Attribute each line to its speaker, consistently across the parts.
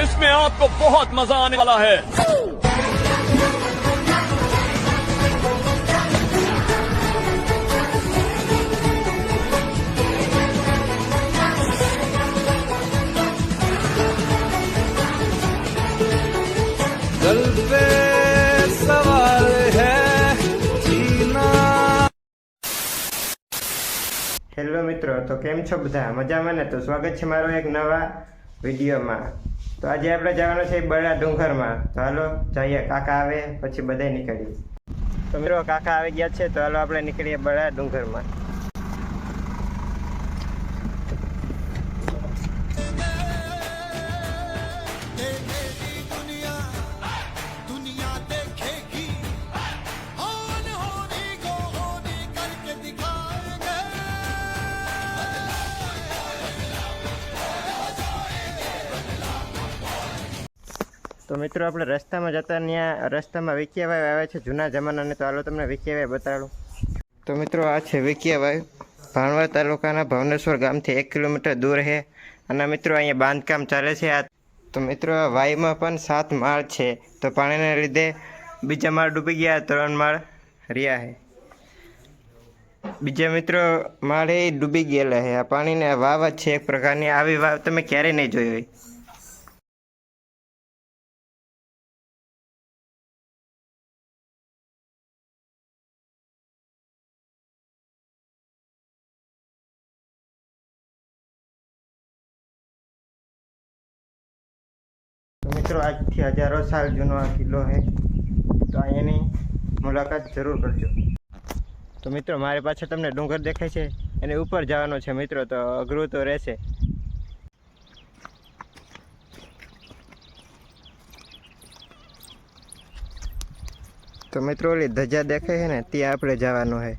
Speaker 1: इसमें आपको बहुत मजा आने वाला है।
Speaker 2: दिल पे सवाल है जीना।
Speaker 3: હેલો મિત્રો, તો કેમ છો બધા? મજામાં ને? તો સ્વાગત છે મારો એક નવા વિડીયોમાં। તો આજે આપણે જવાનું છે બરડા ડુંગરમાં। તો હાલો જઈએ, કાકા આવે પછી બધા નીકળીએ। તો મિત્રો કાકા આવી ગયા છે, તો હાલો આપણે નીકળીએ બરડા ડુંગરમાં। તો મિત્રો આપણે રસ્તામાં જતા ત્યાં રસ્તામાં વિકિયાભાઈ આવે છે જૂના જમાનાને। તો હાલો તમને વિકિયાભાઈ બતાડું। તો મિત્રો આ છે વિકિયાભાઈ, ભાણવડ તાલુકાના ભવનેશ્વર ગામથી 1 કિલોમીટર દૂર છે। અને મિત્રો અહીંયા બાંધકામ ચાલે છે। તો મિત્રો આ વાયમાં પણ 7 માળ છે, તો પાણીને લીધે બીજા માળ ડૂબી ગયા, 3 માળ રહ્યા છે। બીજા મિત્રો માળ એ ડૂબી ગયેલા છે। આ પાણીને વાવ જ છે એક પ્રકારની, આવી વાવ તમે ક્યારેય નહીં જોઈ હોય। તો મિત્રો આજથી હજારો સાલ જૂનો આ કિલ્લો છે, તો અહીંયાની મુલાકાત જરૂર કરજો। તો મિત્રો મારી પાછળ તમને ડુંગર દેખાય છે, એની ઉપર જવાનો છે મિત્રો, તો અઘરું તો રહેશે। તો મિત્રો ઓલી ધજા દેખાય છે ને, ત્યાં આપણે જવાનું છે।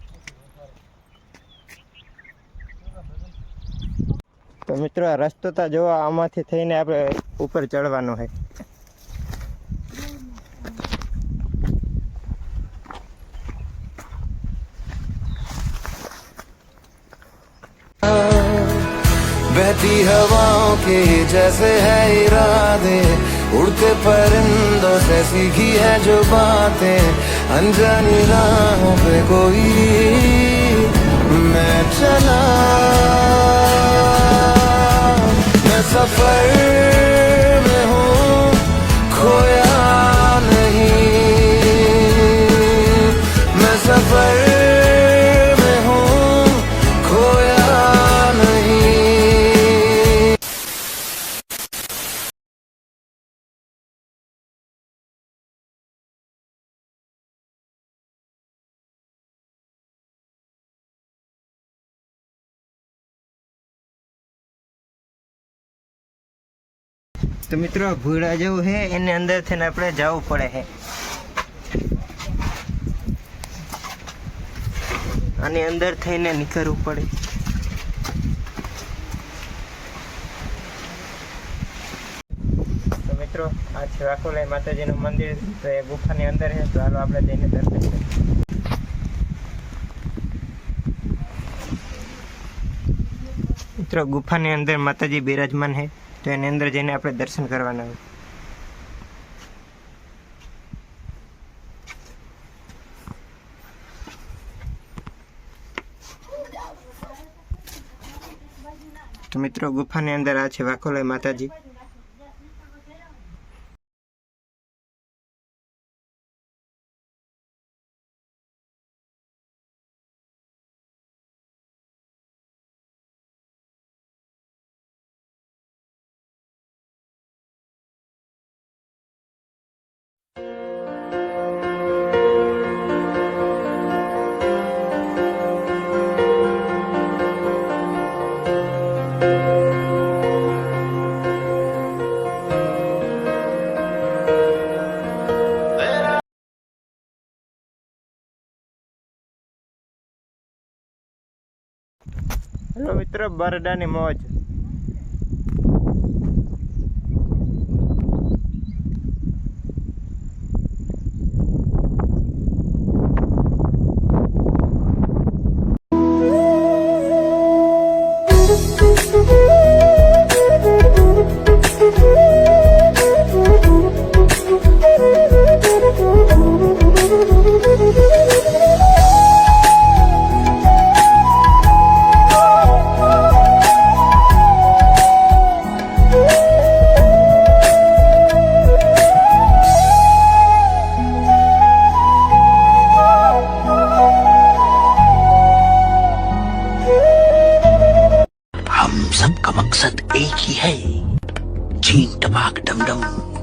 Speaker 3: તો મિત્રો આ રસ્તો તો જોવા, આમાંથી થઈને આપણે ઉપર ચડવાનો છે।
Speaker 2: बहती हवाओं के जैसे है इरादे, उड़ते परिंदों से सीखी है जो बातें, अनजानी राहों पे कोई मैं चला, मैं सफर में हूँ खोया नहीं, मैं सफर में हूँ खोया नहीं।
Speaker 3: તો મિત્રો ભૂડા જેવું છે, એને અંદર થઈને આપણે જવું પડે છે। આની અંદર થઈને નીકળવું પડે। તો મિત્રો આ છે વાકોલાઈ માતાજીનું મંદિર, તો એ ગુફાની અંદર છે, તો હાલો આપણે જઈને દર્શન કરીએ। મિત્રો ગુફાની અંદર માતાજી બિરાજમાન છે, તો એની અંદર જઈને આપણે દર્શન કરવાના હોય। તો મિત્રો ગુફાની અંદર આ છે વાકોલાઈ માતાજી। હેલો મિત્રો, બરડાની મોજ।
Speaker 4: मकसद एक ही है, छीन टपाक डम डम।